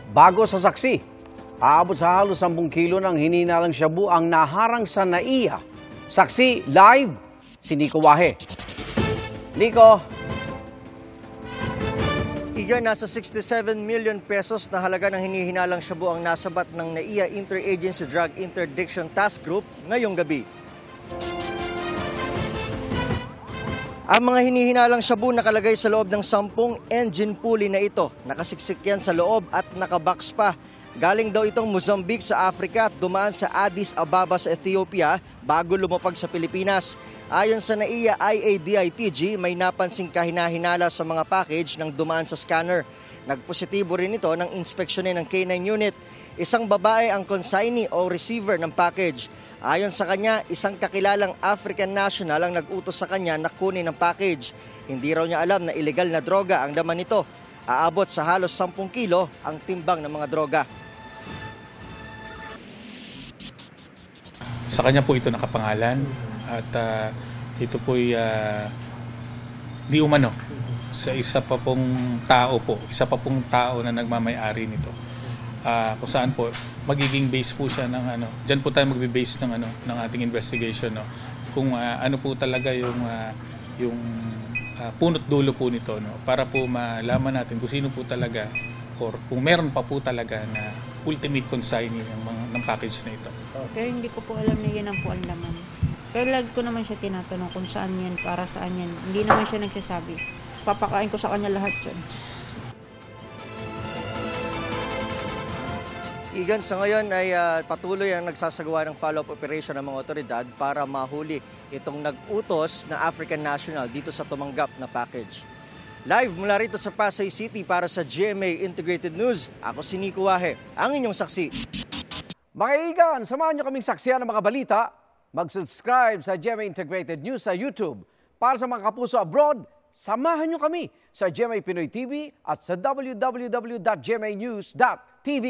Bago sa saksi, aabot sa halos 10 kilo ng hininalang shabu ang naharang sa NAIA. Saksi live, si Nico Wahe. Nico. Iga, nasa 67 million pesos na halaga ng hinihinalang shabu ang nasabat ng NAIA Interagency Drug Interdiction Task Group ngayong gabi. Ang mga hinihinalang shabu nakalagay sa loob ng 10 engine pulley na ito. Nakasiksik yan sa loob at nakabox pa. Galing daw itong Mozambique sa Africa at dumaan sa Addis Ababa sa Ethiopia bago lumapag sa Pilipinas. Ayon sa NAIA IADITG, may napansing kahinahinala sa mga package ng dumaan sa scanner. Nagpositibo rin ito ng inspeksyonin ng K9 unit. Isang babae ang consignee o receiver ng package. Ayon sa kanya, isang kakilalang African national ang nag-utos sa kanya na kunin ang package. Hindi raw niya alam na illegal na droga ang laman nito. Aabot sa halos 10 kilo ang timbang ng mga droga. Sa kanya po ito nakapangalan at ito po'y di umano sa isa pa pong tao na nagmamay-ari nito. Kung saan po magiging base po siya ng diyan po tayo magbe-base ng ating investigation, no, kung ano po talaga yung punot dulo po nito, no, para po malaman natin kung sino po talaga or kung meron pa po talaga na ultimate consignee ng package na ito. Pero hindi ko po alam na yan ang po ang laman. Pero lagi ko naman siya tinatanong kung saan yan, para saan yan. Hindi naman siya nagsasabi. Papakain ko sa kanya lahat yan. Igan, sa ngayon ay patuloy ang nagsasagawa ng follow-up operation ng mga otoridad para mahuli itong nag-utos na African national dito sa tumanggap na package. Live mula rito sa Pasay City para sa GMA Integrated News, ako si Nico Wahe, ang inyong saksi. Mga Igan, samahan nyo kaming saksiyan ng mga balita. Mag-subscribe sa GMA Integrated News sa YouTube. Para sa mga kapuso abroad, samahan nyo kami sa GMA Pinoy TV at sa www.gmanews.tv.